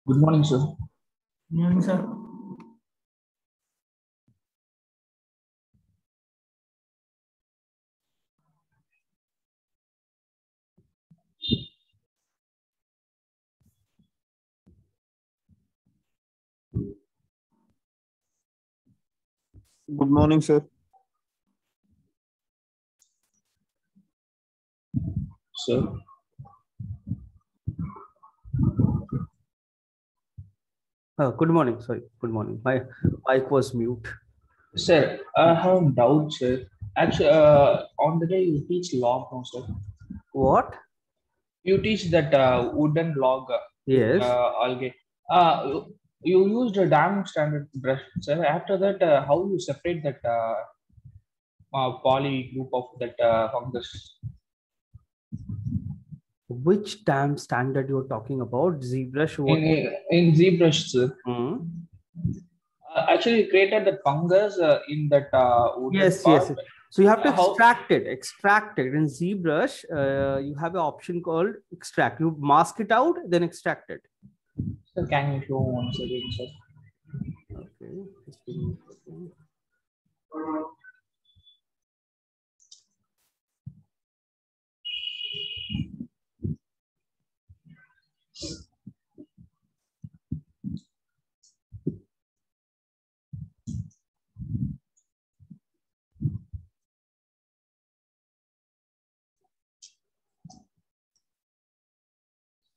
Good morning, sir. Good morning, sir. Good morning, sir. Sir, Good morning. Sorry. Good morning. My mic was mute. sir, I have a doubt, sir. Actually, on the day you teach log, no, sir. What? You teach that wooden log with Yes. algae. You used a diamond standard brush, sir. After that, how you separate that poly group of that fungus? Which damn standard you're talking about? ZBrush? What? In ZBrush, sir. Hmm? Actually, you created the fungus in that wooden Yes, part. yes. So you have to How? extract it. Extract it. In ZBrush, you have an option called extract. You mask it out, then extract it. Sir, can you show once again, sir? Okay. Just give me a second.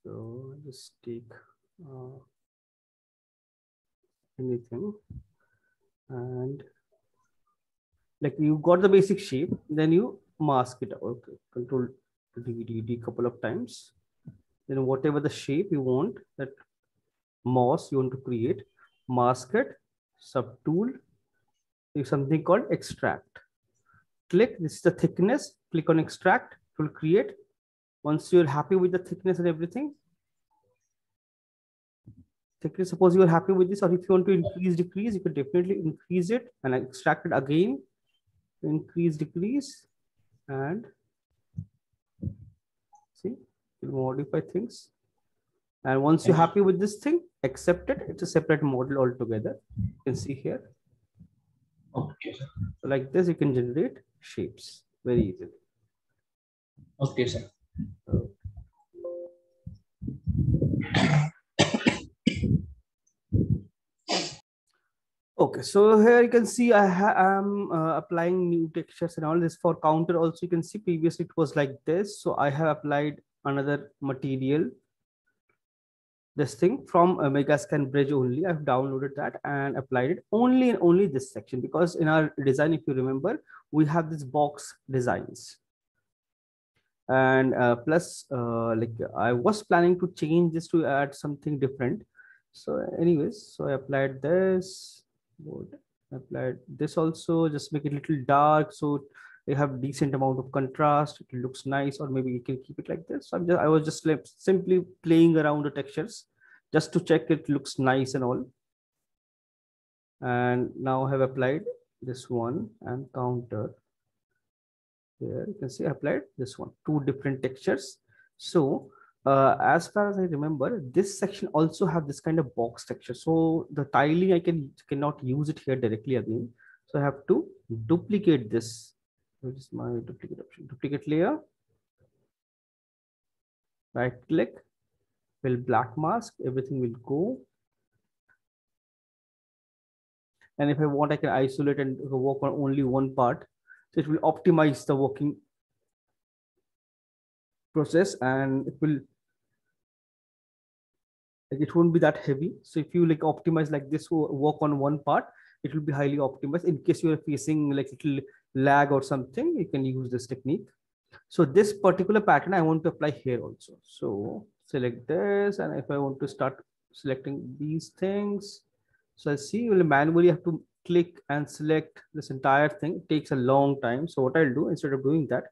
So just take anything, and like you got the basic shape, then you mask it out. Okay. Control D couple of times. Then whatever the shape you want, that moss you want to create, mask it, subtool, is something called extract. Click, this is the thickness, click on extract, it will create. Once you're happy with the thickness and everything, suppose you're happy with this, or if you want to increase, decrease, you can definitely increase it and extract it again, increase, decrease, and see, you modify things. And once you're happy with this thing, accept it. It's a separate model altogether. You can see here. Okay, sir. So like this, you can generate shapes very easily. Okay, sir. Okay, so here you can see I am applying new textures and all this for counter. Also, you can see previously it was like this. So I have applied another material, this thing from Megascan Bridge only. I've downloaded that and applied it only in only this section, because in our design, if you remember, we have this box designs. And plus, like I was planning to change this to add something different. So anyways, so I applied this. Good. Applied this also, just make it a little dark so they have decent amount of contrast. It looks nice, or maybe you can keep it like this. So I was just like simply playing around the textures just to check it looks nice and all. And now I have applied this one and counter. Here you can see I applied this one, two different textures. So as far as I remember, this section also have this kind of box texture. So the tiling I cannot use it here directly again. So I have to duplicate this. Which is my duplicate option? Duplicate layer. Right click, will black mask, everything will go. And if I want, I can isolate and work on only one part. So it will optimize the working process, and it won't be that heavy. So if you like optimize like this, work on one part, it will be highly optimized. In case you are facing like little lag or something, you can use this technique. So this particular pattern I want to apply here also. So select this, and if I want to start selecting these things, so I see you will manually have to click and select this entire thing. It takes a long time. So what I'll do, instead of doing that,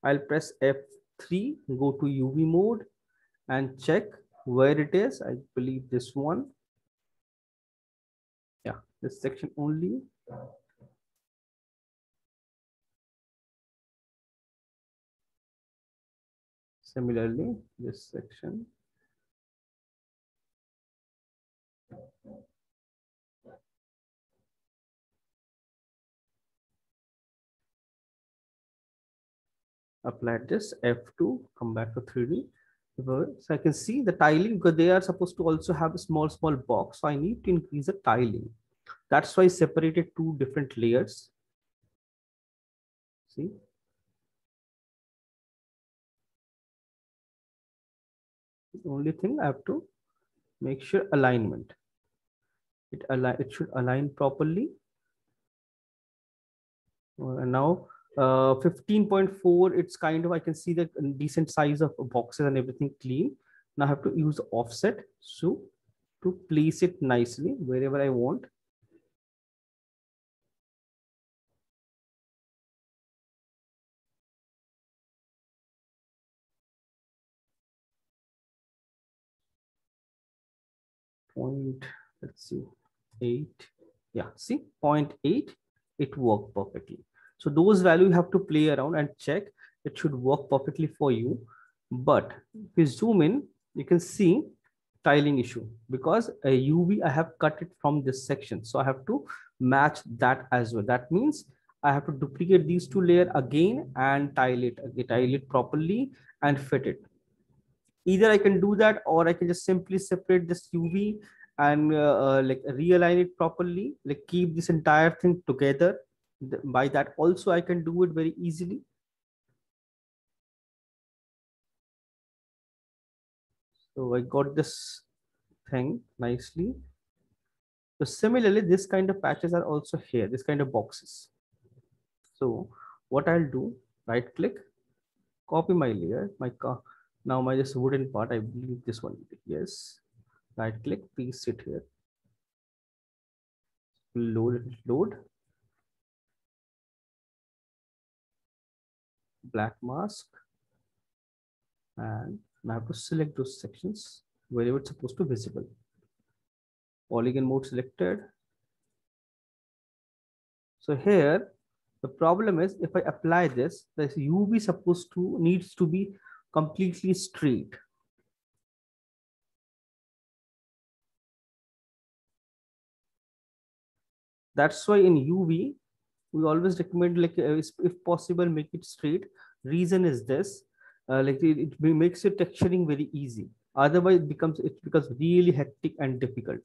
I'll press F3, go to UV mode and check where it is. I believe this one. Yeah, this section only. Similarly, this section. apply this F2, come back to 3D. So I can see the tiling because they are supposed to also have a small box. So I need to increase the tiling. That's why I separated two different layers. See? The only thing I have to make sure alignment. It should align properly. And now 15.4, it's kind of, I can see the decent size of boxes and everything clean. Now I have to use offset so to place it nicely wherever I want. Point, let's see, 8. Yeah, see, 0.8, it worked perfectly. So those values you have to play around and check. It should work perfectly for you. But if you zoom in, you can see tiling issue because a UV I have cut it from this section. So I have to match that as well. That means I have to duplicate these two layers again and tile it properly and fit it. Either I can do that or I can just simply separate this UV and like realign it properly, like keep this entire thing together. By that also I can do it very easily. So I got this thing nicely. So similarly, this kind of patches are also here, this kind of boxes. So what I'll do, right click, copy my layer, now my this wooden part, I believe this one, yes. Right click, paste it here. Load. Black mask. And I have to select those sections wherever it's supposed to be visible. Polygon mode selected. So here, the problem is if I apply this UV needs to be completely straight. That's why in UV, we always recommend like if possible, make it straight. Reason is this, like it makes your texturing very easy. Otherwise, it becomes really hectic and difficult.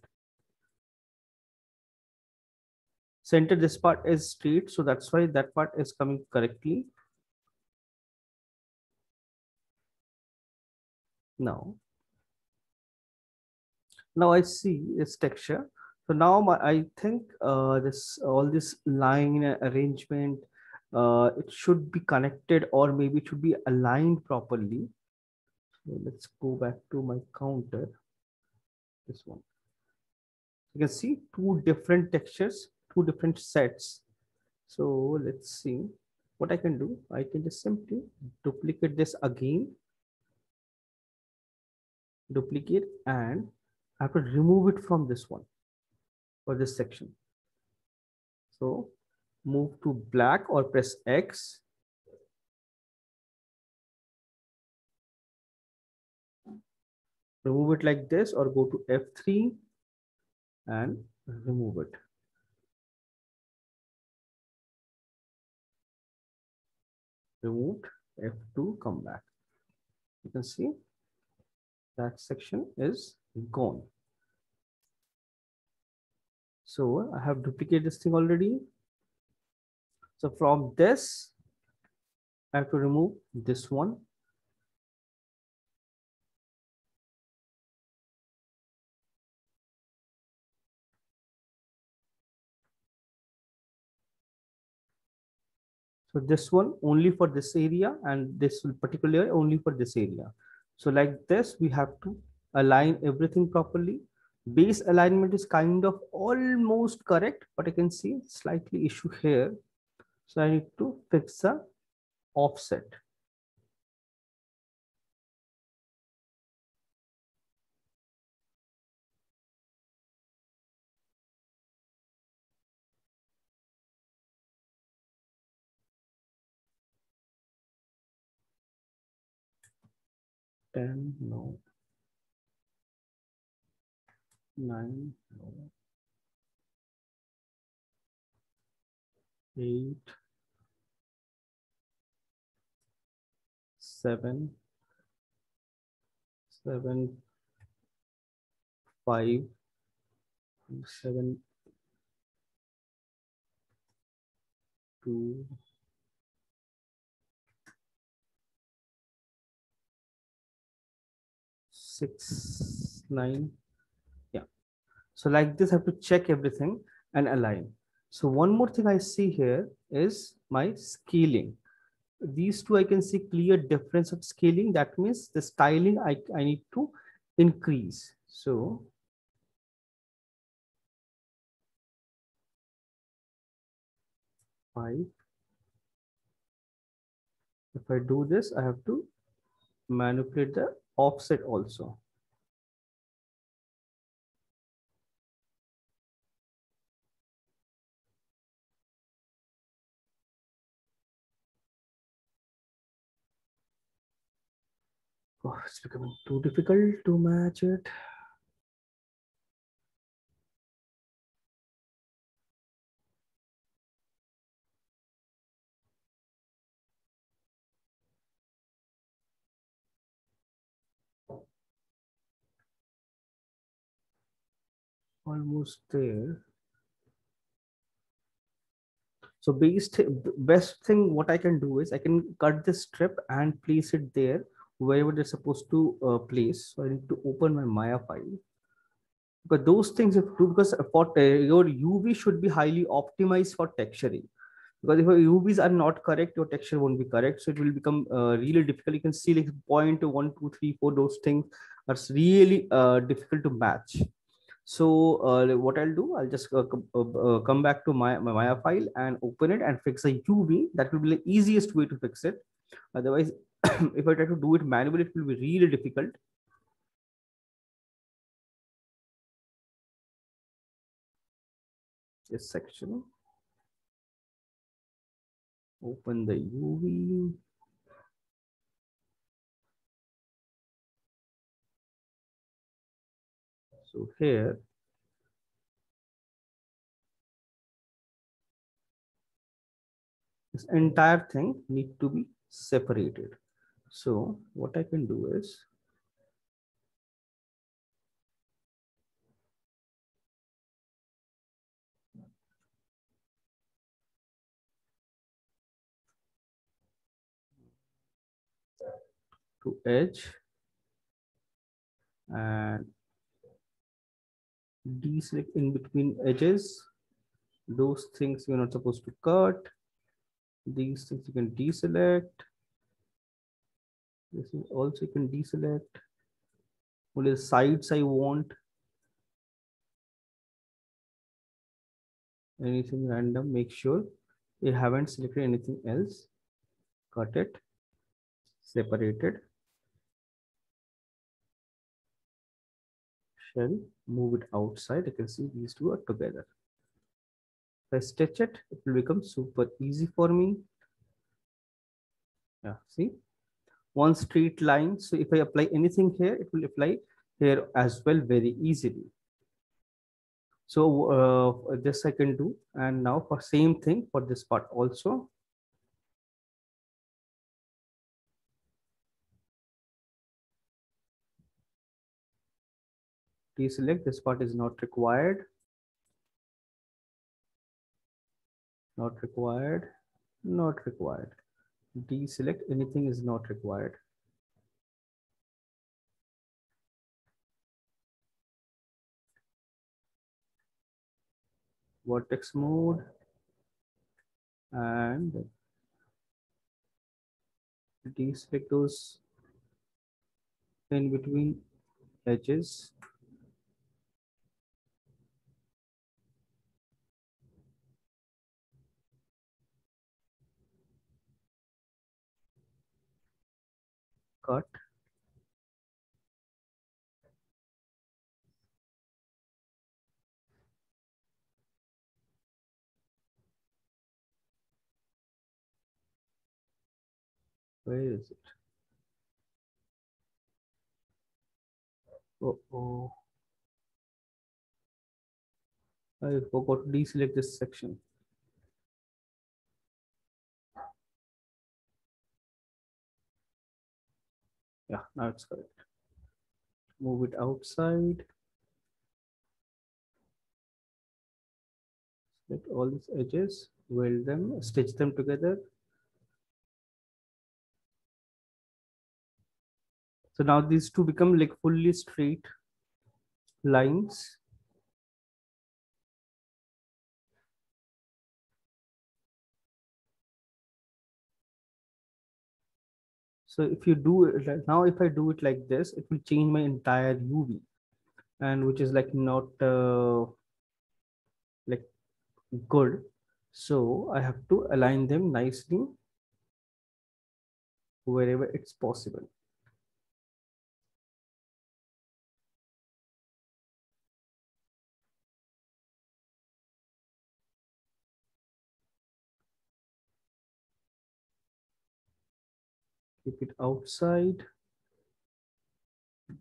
Center this part is straight, so that's why that part is coming correctly. Now I see its texture. So now I think all this line arrangement, it should be connected or maybe it should be aligned properly. So let's go back to my counter. This one. You can see two different textures, two different sets. So let's see what I can do. I can just simply duplicate this again. Duplicate and I have to remove it from this one for this section. So move to black or press X. Remove it like this or go to F3 and remove it. Removed, F2, come back. You can see that section is gone. So I have duplicated this thing already. So from this, I have to remove this one. So this one only for this area and this particular only for this area. So like this, we have to align everything properly. Base alignment is kind of almost correct, but I can see slightly issue here. So I need to fix the offset. No. 9, no. 8, 7, 7, 5, 7, 2, 6, 9. Yeah. So like this, I have to check everything and align. So one more thing I see here is my scaling. These two, I can see clear difference of scaling. That means the styling I need to increase. So 5. If I do this, I have to manipulate the offset also. Oh, it's becoming too difficult to match it. Almost there. So best thing what I can do is I can cut this strip and place it there wherever they're supposed to place. So I need to open my Maya file, because those things if do, because for your UV should be highly optimized for texturing. Because if your UVs are not correct, your texture won't be correct. So it will become really difficult. You can see like 0.1, 2, 3, 4, those things are really difficult to match. So what I'll do, I'll just come back to my Maya file and open it and fix a UV. That will be the easiest way to fix it. Otherwise, if I try to do it manually, it will be really difficult. This section. Open the UV. So here, this entire thing need to be separated. So what I can do is to edge and deselect in between edges. Those things you're not supposed to cut. These things you can deselect. This is also you can deselect. Only the sides I want. Anything random, make sure you haven't selected anything else. Cut it, separated. Shall move it outside. You can see these two are together. If I stitch it, it will become super easy for me. Yeah, see, one straight line. So if I apply anything here, it will apply here as well very easily. So this I can do. And now for same thing for this part also. Deselect, this part is not required. Not required, not required. Deselect, anything is not required. Vertex mode and deselect those in between edges. Cut. Where is it? Oh, I forgot to deselect this section. Yeah, now it's correct. Move it outside. Select all these edges, weld them, stitch them together. So now these two become like fully straight lines. So if you do it like now, if I do it like this, it will change my entire UV, and which is like not like good. So I have to align them nicely wherever it's possible. Keep it outside.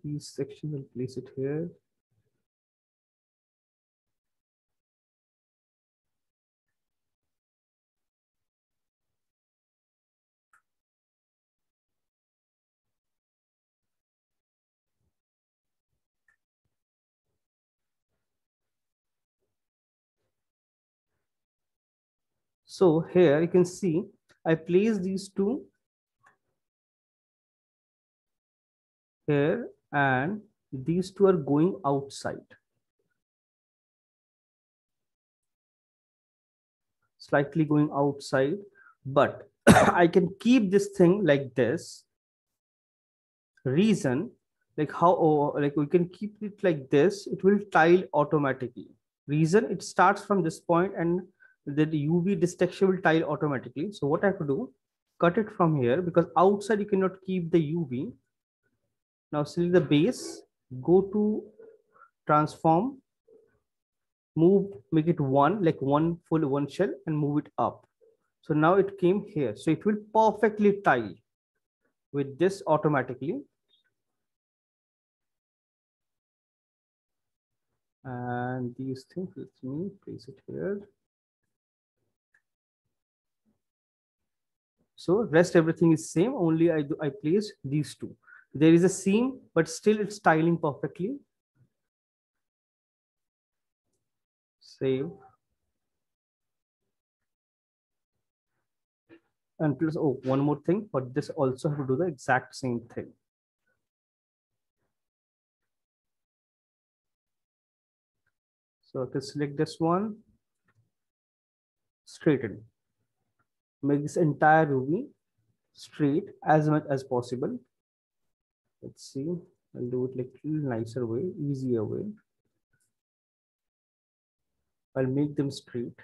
These sections, I'll place it here. So here you can see I place these two here, and these two are going outside, slightly going outside, but I can keep this thing like this. Reason, like how, like we can keep it like this, it will tile automatically. Reason, it starts from this point and the UV detection will tile automatically. So what I have to do, cut it from here, because outside you cannot keep the UV. Now select the base, go to transform, move, make it one, like one full one shell, and move it up. So now it came here. So it will perfectly tile with this automatically. And these things, let me place it here. So rest everything is same, only I place these two. There is a seam, but still it's styling perfectly. Save. And plus, oh, one more thing, but this also have to do the exact same thing. So I can select this one, straighten. Make this entire UV straight as much as possible. Let's see, I'll do it like a little nicer way, easier way. I'll make them straight.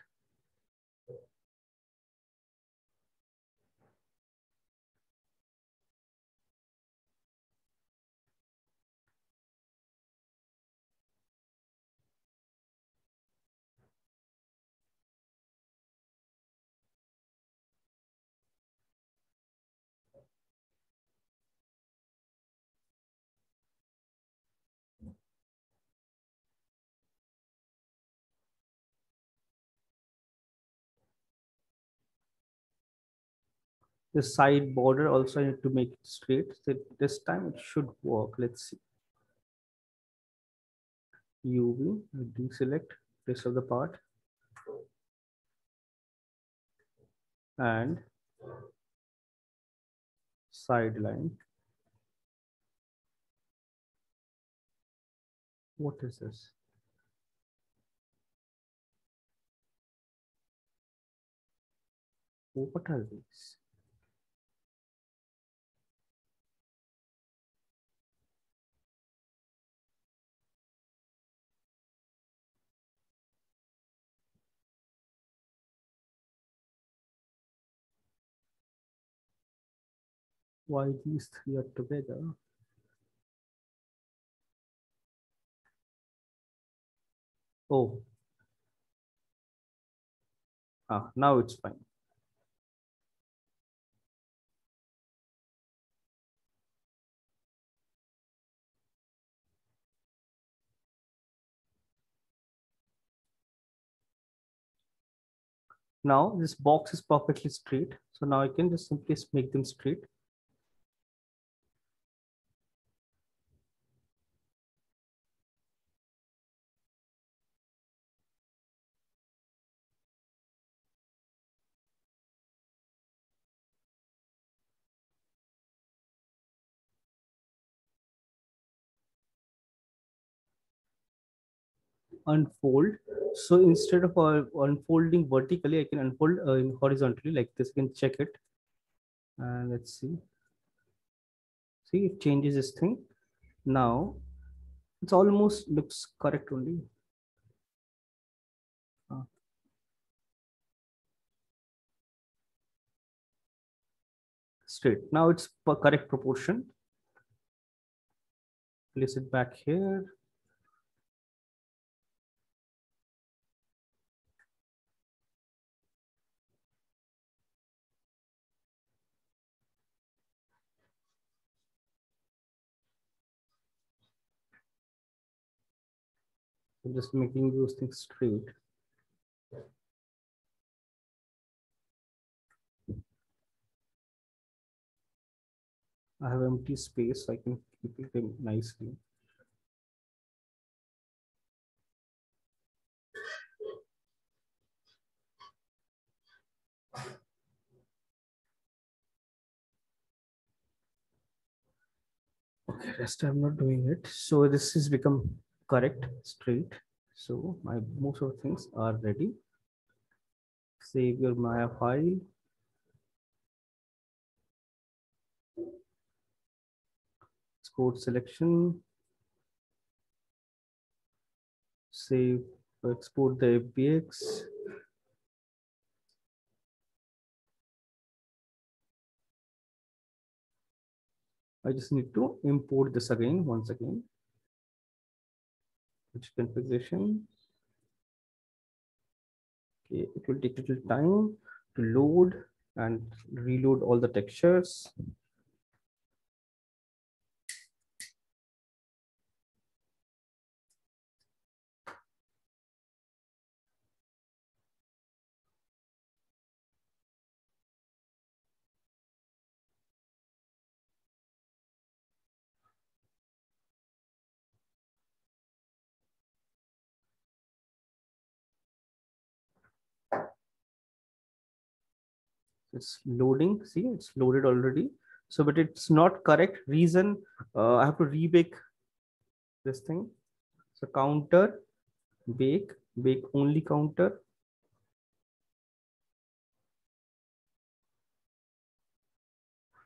The side border also I need to make it straight. So this time it should work. Let's see. UV, deselect rest of the part, and sideline. What is this? What are these? Why these three are together? Oh, now it's fine. Now this box is perfectly straight. So now I can just simply make them straight. unfold. So instead of unfolding vertically, I can unfold horizontally like this. You can check it. And let's see. See, it changes this thing. Now it's almost looks correct only. Straight. Now it's correct proportion. Place it back here. I'm just making those things straight. I have empty space, so I can keep it nicely. Okay, rest I'm not doing it. So this has become correct, straight. So my most of the things are ready. Save your Maya file. Export selection. Save, export the FBX. I just need to import this again, once again. Which configuration? Okay, it will take a little time to load and reload all the textures. It's loading. See, it's loaded already. So, but it's not correct. Reason, I have to rebake this thing. So counter, bake only counter.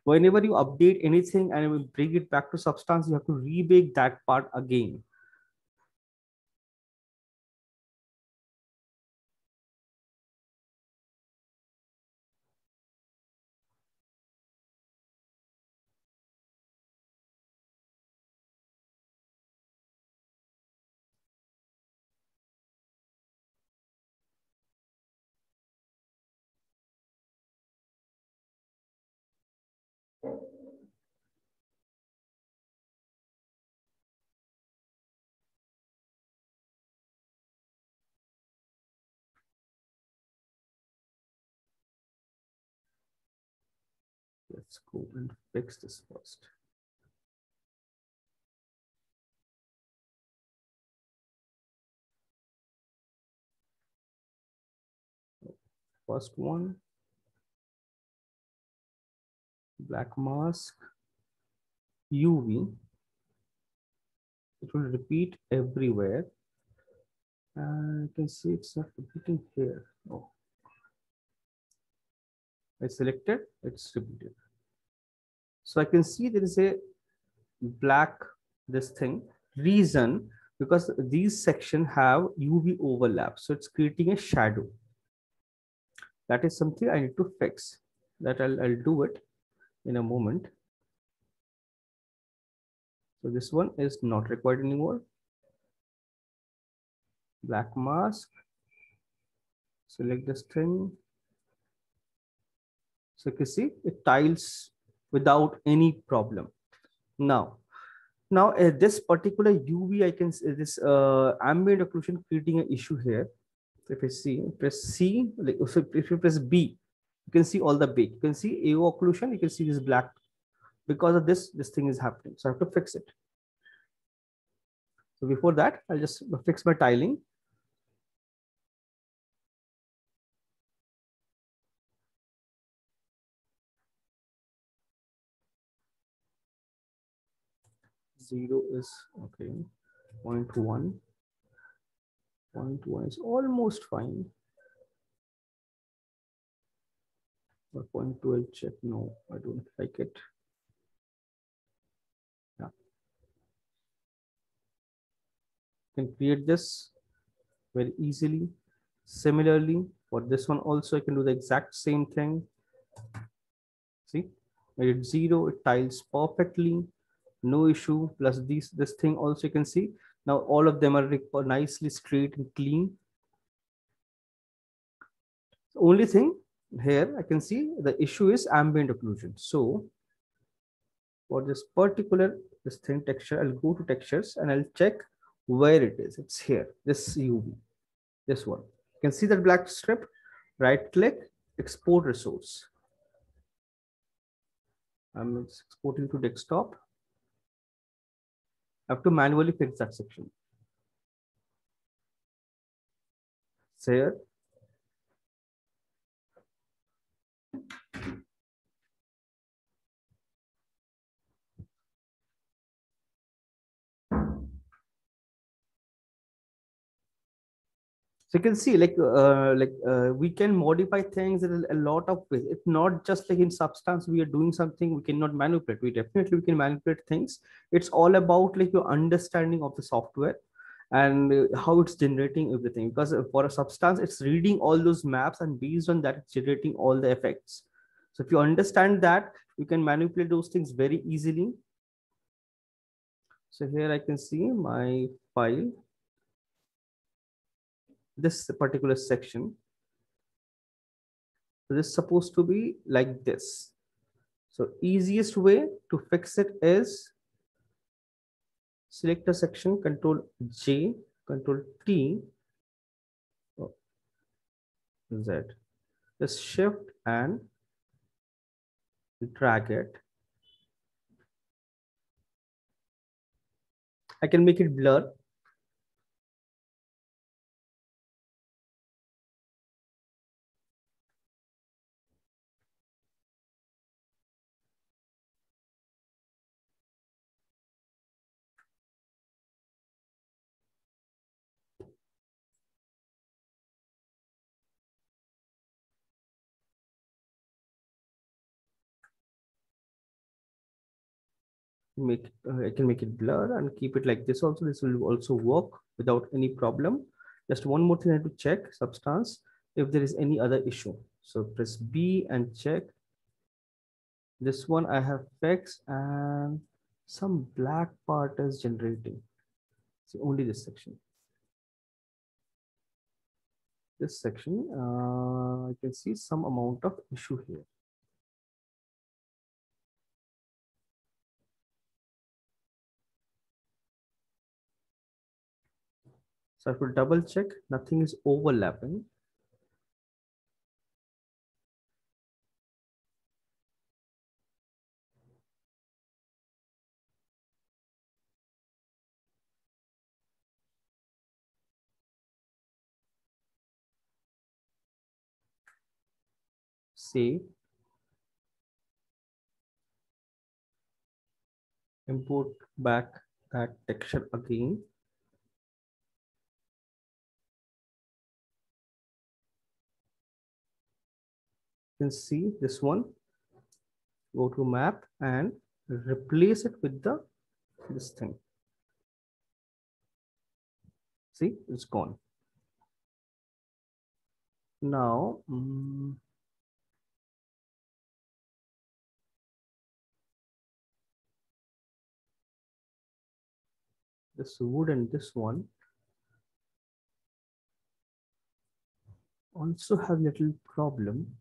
Whenever you update anything and bring it back to Substance, you have to rebake that part again. Let's go and fix this first. First one, black mask, UV. It will repeat everywhere. And you can see it's not repeating here. Oh. I selected, it's repeated. So I can see there is a black, this thing. Reason, because these sections have UV overlap. So it's creating a shadow. That is something I need to fix. That I'll do it in a moment. So this one is not required anymore. Black mask. Select this thing. So you can see it tiles without any problem. Now this particular UV, I can see this ambient occlusion creating an issue here. If I see, press C, like if you press B, you can see all the bake. You can see AO occlusion, you can see this black. Because of this thing is happening. So I have to fix it. So before that, I'll just fix my tiling. Zero is okay, 0.1. 0.1 is almost fine. But 0.2 I'll check. No, I don't like it. Yeah. Can create this very easily. Similarly, for this one also, I can do the exact same thing. See, made it 0, it tiles perfectly, no issue. Plus this thing also you can see. Now all of them are nicely straight and clean. The only thing here I can see the issue is ambient occlusion. So for this particular this thing texture, I'll go to textures and I'll check where it is. It's here, this UV, this one. You can see that black strip, right click, export resource. I'm exporting to desktop. I have to manually fix that section. So here, so you can see we can modify things in a lot of ways. It's not just like in Substance we are doing something we cannot manipulate. We definitely we can manipulate things. It's all about like your understanding of the software and how it's generating everything. Because for a Substance, it's reading all those maps and based on that, it's generating all the effects. So if you understand that, you can manipulate those things very easily. So here I can see my file, this particular section. So this is supposed to be like this. So easiest way to fix it is select a section, Control J, Control T, Z. Just shift and drag it. I can make it blur. I can make it blur and keep it like this also. This will also work without any problem. Just one more thing I have to check Substance if there is any other issue. So press B and check. This one I have fixed and some black part is generating. See only this section. This section, I can see some amount of issue here. So I have to double check, nothing is overlapping. Save. Import back that texture again. You can see this one. Go to map and replace it with this thing. See, it's gone. Now, this wood and this one also have little problem.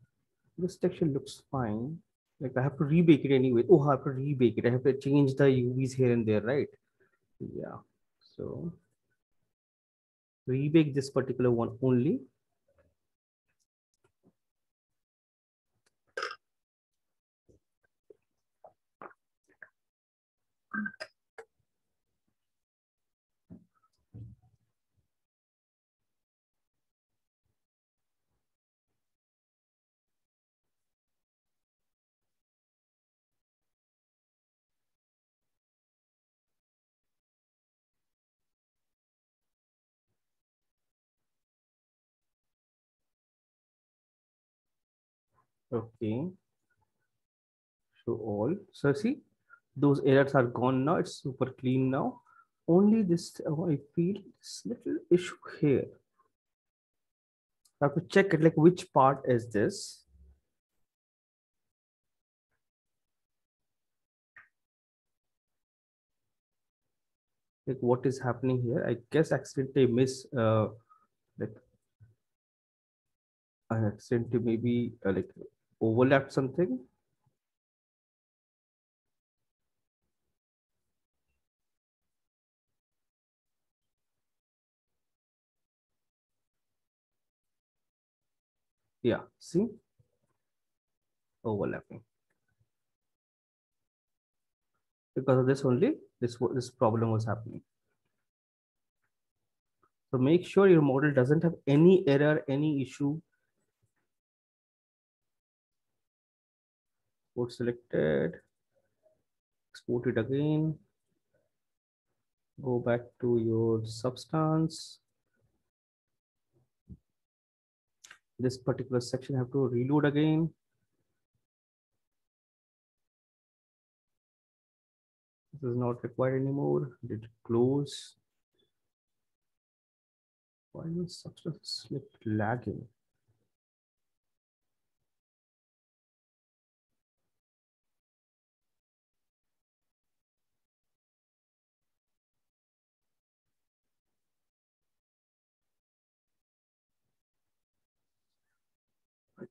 This texture looks fine. Like I have to rebake it anyway. Oh, I have to rebake it. I have to change the UVs here and there, right? Yeah. So rebake this particular one only. Okay. Show all. So see, those errors are gone now. It's super clean now. Only this, I feel this little issue here. I have to check it, like which part is this? Like what is happening here? I guess accidentally like I accidentally maybe like overlapped something. Yeah, see, overlapping. Because of this only, this problem was happening. So make sure your model doesn't have any error, any issue. Export selected. Export it again. Go back to your substance. This particular section I have to reload again. This is not required anymore. Did close. Why is substance slip lagging?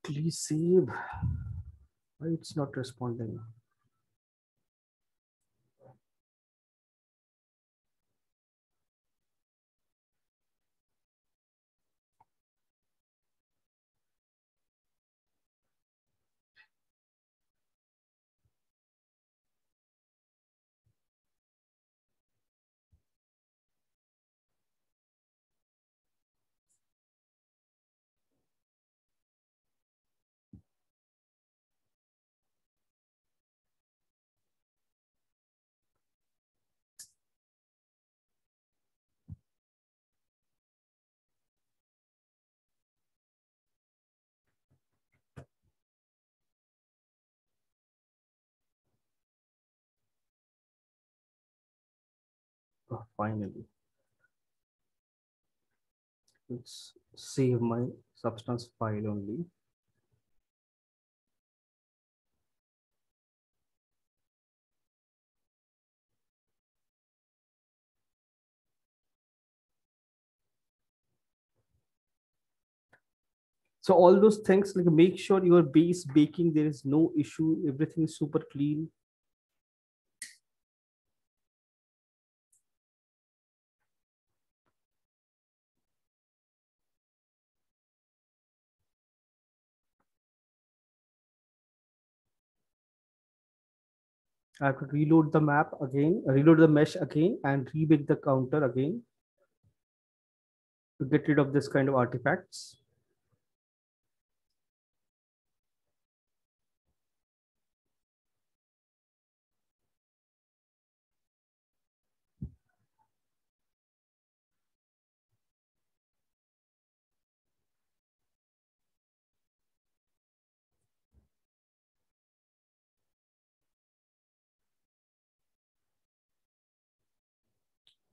Please save. Why it's not responding? Oh, finally. Let's save my substance file only. So all those things, like make sure your base baking, there is no issue. Everything is super clean. I have to reload the map again, reload the mesh again, and rebake the counter again to get rid of this kind of artifacts.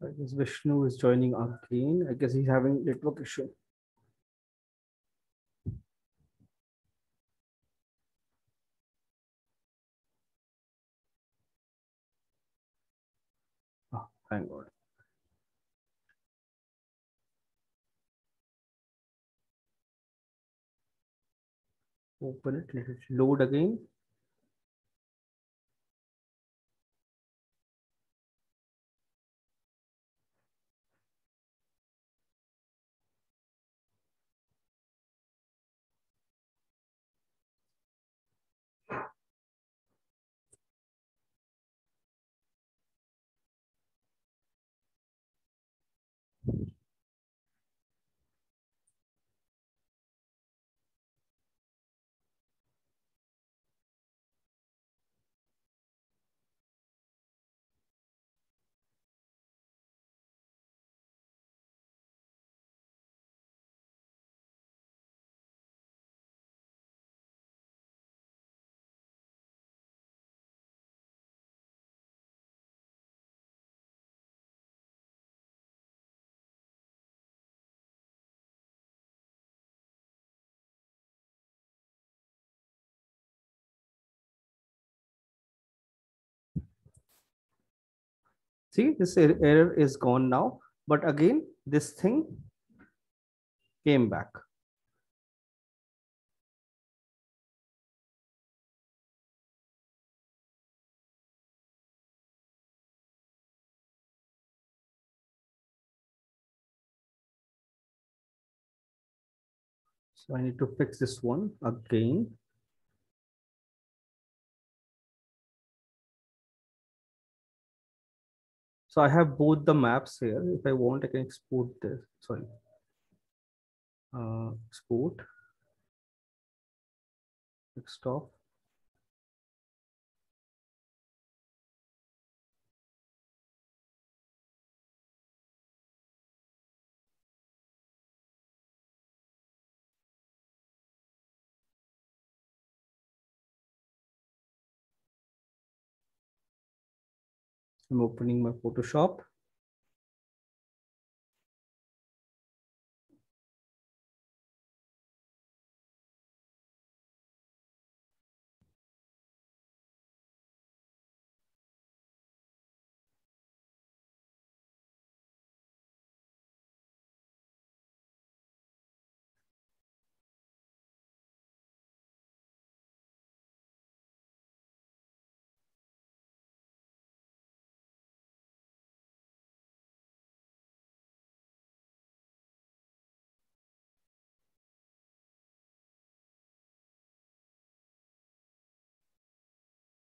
I guess Vishnu is joining again. I guess he's having network issue. Oh, thank God. Open it, let it load again. See, this error is gone now, but again, this thing came back. So I need to fix this one again. So I have both the maps here. If I want, I can export this. Sorry. Export. Desktop. I'm opening my Photoshop.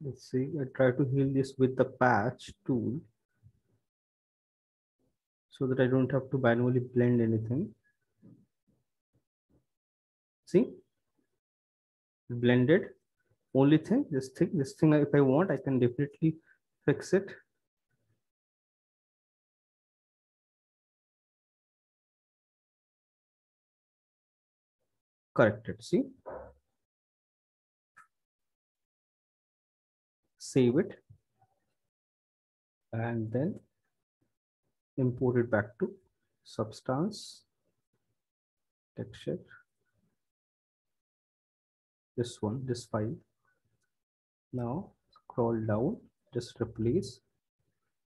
Let's see. I try to heal this with the patch tool so that I don't have to manually blend anything. See, blended. Only thing, this thing, if I want, I can definitely fix it. Correct it. See, save it, and then import it back to Substance, texture, this one, this file. Now scroll down, just replace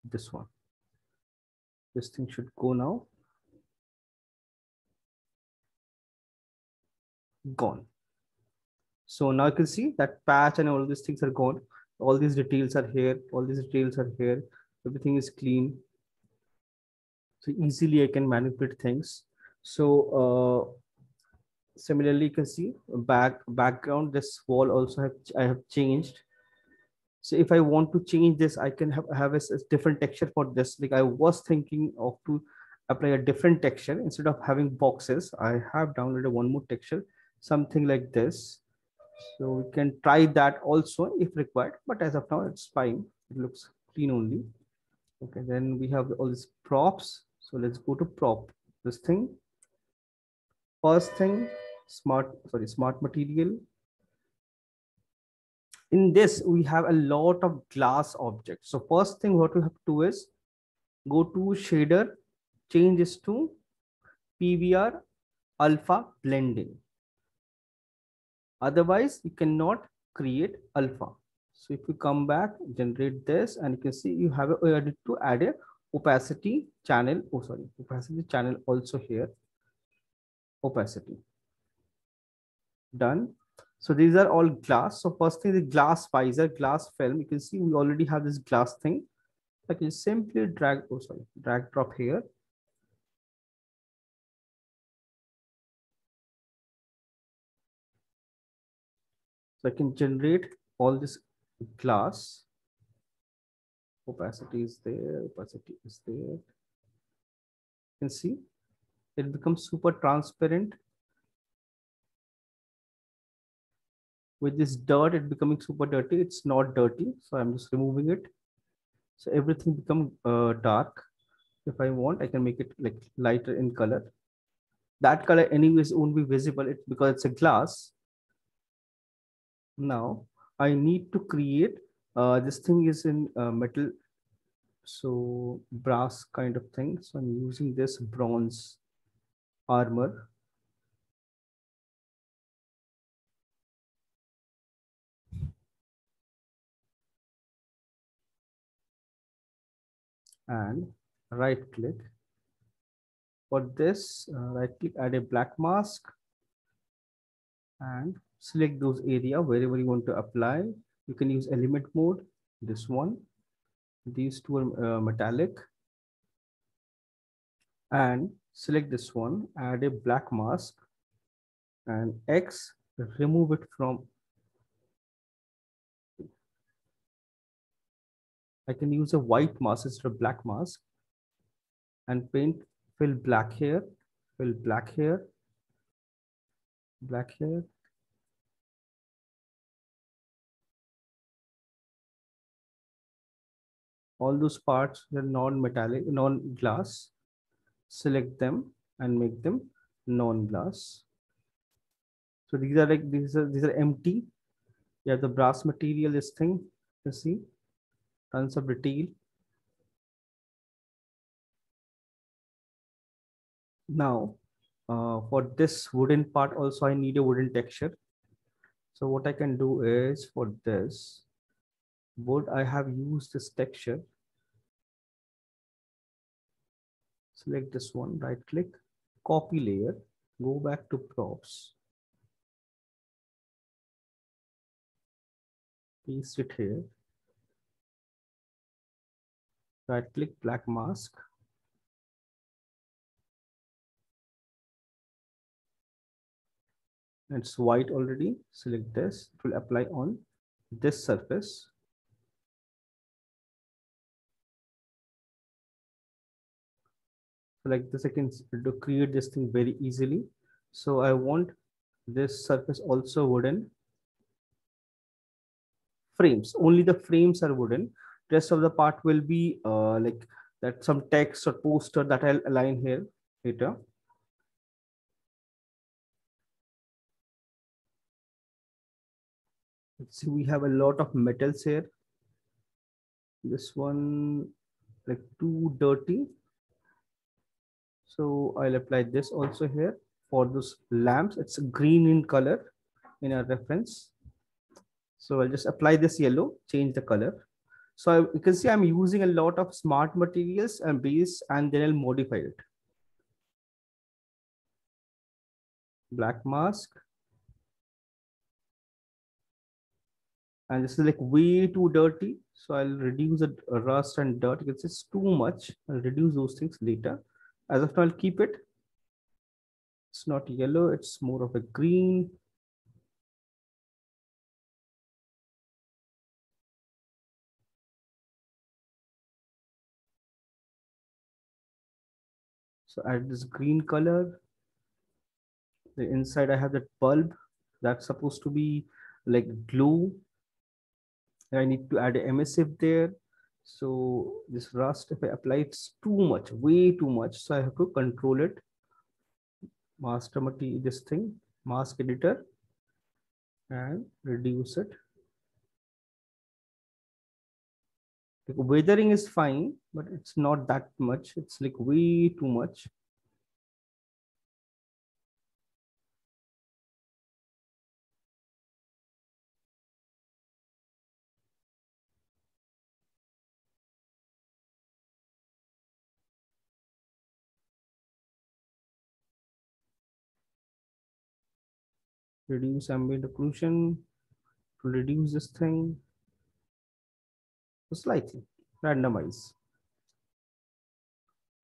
this one. This thing should go now. Gone. So now you can see that patch and all these things are gone. All these details are here. All these details are here. Everything is clean. So easily I can manipulate things. So similarly, you can see background. This wall also I have changed. So if I want to change this, I can have a different texture for this. Like I was thinking of to apply a different texture instead of having boxes. I have downloaded one more texture, something like this. So we can try that also if required, but as of now, it's fine. It looks clean only. Okay, then we have all these props. So let's go to prop. This thing. First thing, smart material. In this, we have a lot of glass objects. So first thing what we have to do is go to shader, change this to PBR alpha blending. Otherwise, you cannot create alpha. So if you come back, generate this, and you can see you have to add a opacity channel. Oh, sorry, opacity channel also here. Opacity. Done. So these are all glass. So first thing, the glass visor, glass film. You can see we already have this glass thing. I can simply drag, oh sorry, drag drop here. So I can generate all this glass. Opacity is there, opacity is there. You can see it becomes super transparent. With this dirt, it becoming super dirty. It's not dirty, so I'm just removing it. So everything become dark. If I want, I can make it like lighter in color. That color anyways won't be visible. It's because it's a glass. Now I need to create this thing is in metal, so brass kind of thing. So I'm using this bronze armor. and right click. For this, right click, add a black mask and select those area wherever you want to apply. You can use element mode, this one. These two are metallic, and select this one, add a black mask and X, remove it from. I can use a white mask instead of black mask and paint, fill black here, fill black here, black here. All those parts are non-metallic, non-glass. Select them and make them non-glass. So these are like these are empty. You have the brass material, this thing, you see, tons of detail. Now, for this wooden part also, I need a wooden texture. So what I can do is, for this wood, I have used this texture. Select this one, right click, copy layer, go back to props, paste it here, right click, black mask, it's white already. Select this, it will apply on this surface. So like this, I can create this thing very easily. So I want this surface also wooden. Frames, only the frames are wooden. Rest of the part will be like that, some text or poster that I'll align here later. Let's see, we have a lot of metals here. This one like too dirty. So I'll apply this also here. For those lamps, it's green in color in our reference. So I'll just apply this yellow, change the color. So you can see I'm using a lot of smart materials and base, and then I'll modify it. Black mask. And this is like way too dirty. So I'll reduce the rust and dirt. Because it's too much. I'll reduce those things later. As of now, I'll keep it. It's not yellow, it's more of a green. So add this green color. The inside I have that bulb that's supposed to be like glue. I need to add an emissive there. So this rust, if I apply, it's too much, way too much. So I have to control it. Master material, this thing, mask editor, and reduce it. Like weathering is fine, but it's not that much. It's like way too much. Reduce ambient occlusion to reduce this thing slightly. Randomize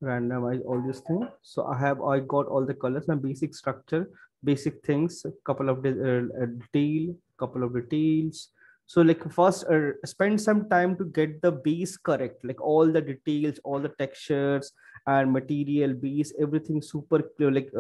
all this thing. So I got all the colors, my basic structure, basic things, a couple of couple of details. So like first spend some time to get the base correct, like all the details, all the textures and material base, everything super clear, like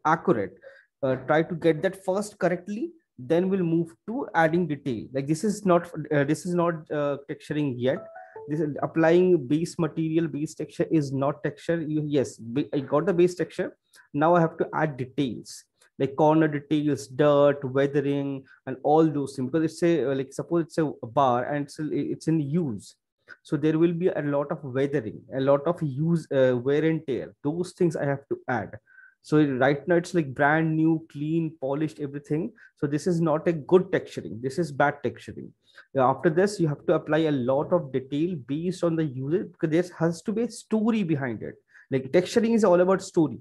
accurate. Try to get that first correctly, then we'll move to adding detail. Like this is not texturing yet. This is applying base material, base texture is not texture. Yes, I got the base texture. Now I have to add details like corner details, dirt, weathering, and all those things, because it's a like suppose it's a bar and it's in use. So there will be a lot of weathering, a lot of use, wear and tear. Those things I have to add. So right now it's like brand new, clean, polished, everything. So this is not a good texturing. This is bad texturing. After this, you have to apply a lot of detail based on the user, because there has to be a story behind it. Like texturing is all about story.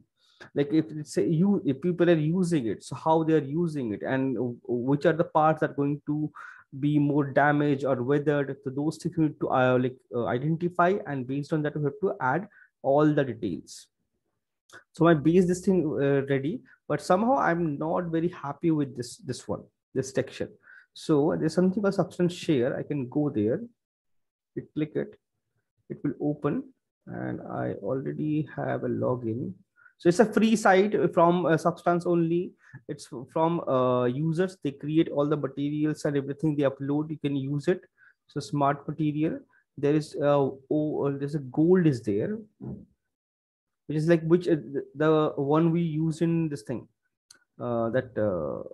Like if it's if people are using it, so how they are using it, and which are the parts that are going to be more damaged or weathered. So those things you need to identify, and based on that, you have to add all the details. So my base this thing ready, but somehow I'm not very happy with this one, this texture. So there's something called substance share. I can go there, you click it, it will open, and I already have a login. So it's a free site from Substance only. It's from users. They create all the materials and everything they upload. You can use it. So smart material. There is there's a gold is there, which is like which the one we use in this thing that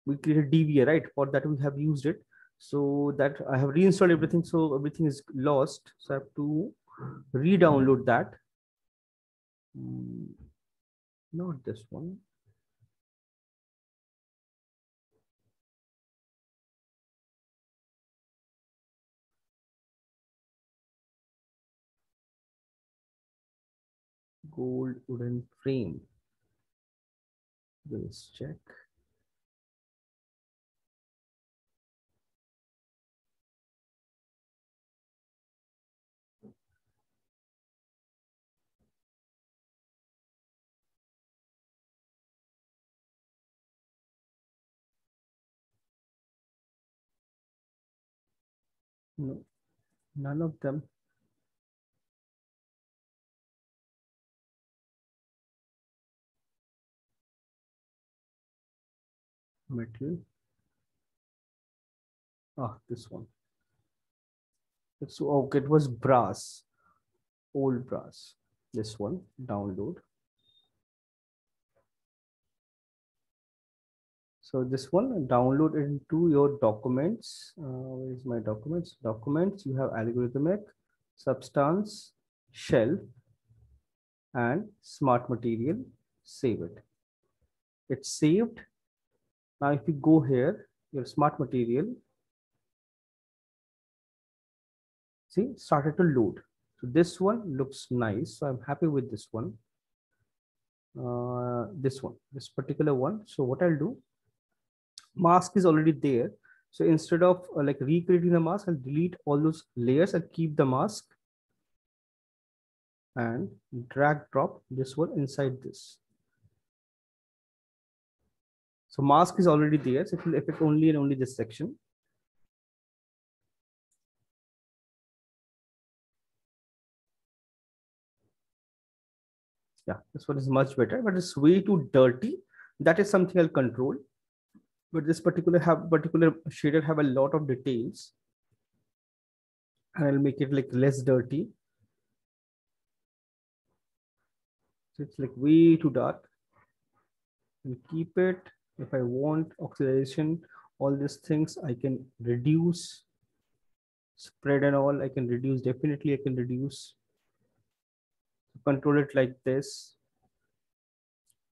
we created DVA, right? For that we have used it. So that I have reinstalled everything, so everything is lost. So I have to re-download that. Not this one. Gold wooden frame. Let's check. No, none of them. Metal. Ah, this one. So okay, it was brass, old brass. This one, download. So this one, download into your documents. Where is my documents? Documents, you have algorithmic, substance, shelf, and smart material. Save it. It's saved. Now, if you go here, your smart material, see, started to load. So this one looks nice. So I'm happy with this one. This particular one. So what I'll do, mask is already there. So instead of like recreating the mask, I'll delete all those layers and keep the mask and drag drop this one inside this. So mask is already there. So it will affect only and only this section. Yeah, this one is much better, but it's way too dirty. That is something I'll control. But this particular shader have a lot of details, and I'll make it like less dirty. So it's like way too dark. And keep it. If I want oxidation, all these things I can reduce. Spread and all I can reduce. Definitely I can reduce. Control it like this.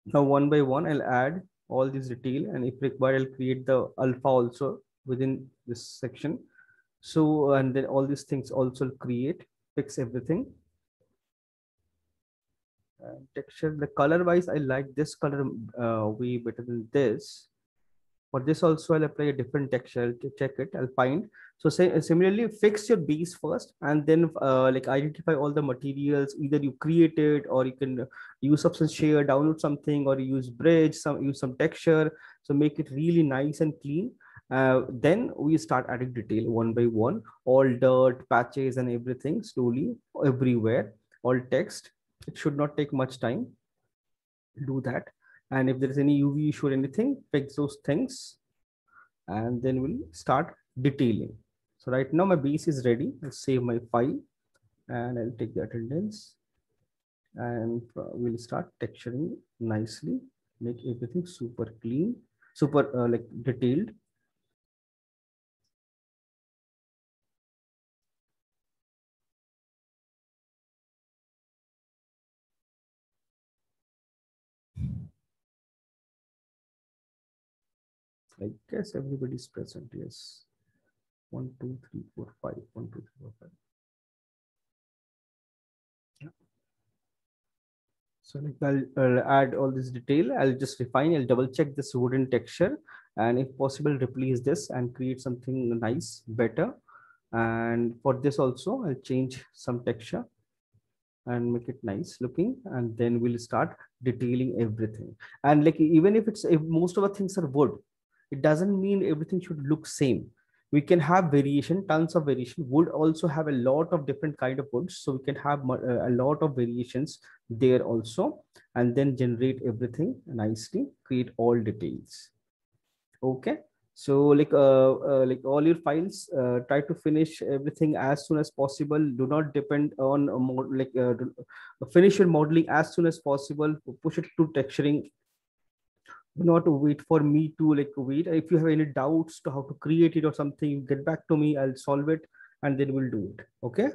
Now one by one I'll add all these detail, and if required I'll create the alpha also within this section. So and then all these things also create, fix everything. Texture, the color wise, I like this color way better than this. For this also I'll apply a different texture to check it. I'll find. So say similarly, fix your base first, and then like identify all the materials. Either you create it, or you can use Substance Share, download something, or use Bridge, use some texture. So make it really nice and clean. Then we start adding detail one by one, all dirt, patches, and everything slowly everywhere, all text. It should not take much time. Do that. And if there is any UV issue or anything, fix those things, and then we'll start detailing. So right now my base is ready. I'll save my file, and I'll take the attendance, and we'll start texturing nicely, make everything super clean, super like detailed. I guess everybody's present, yes. 1, 2, 3, 4, 5. 1, 2, 3, 4, 5. So like I'll add all this detail. I'll just refine. I'll double check this wooden texture, and if possible, replace this and create something nice, better. And for this also, I'll change some texture and make it nice looking, and then we'll start detailing everything. And like even if most of the things are wood, it doesn't mean everything should look same. We can have variation, tons of variation. Wood also have a lot of different kind of woods, so we can have a lot of variations there also, and then generate everything nicely, create all details. Okay. So like all your files, try to finish everything as soon as possible. Do not depend on finish your modeling as soon as possible. Push it to texturing. Do not wait for me to wait. If you have any doubts to how to create it or something, get back to me. I'll solve it, and then we'll do it. Okay.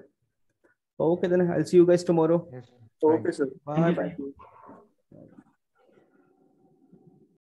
Okay, then I'll see you guys tomorrow. Yes. Okay, sir. Bye Thank bye. you.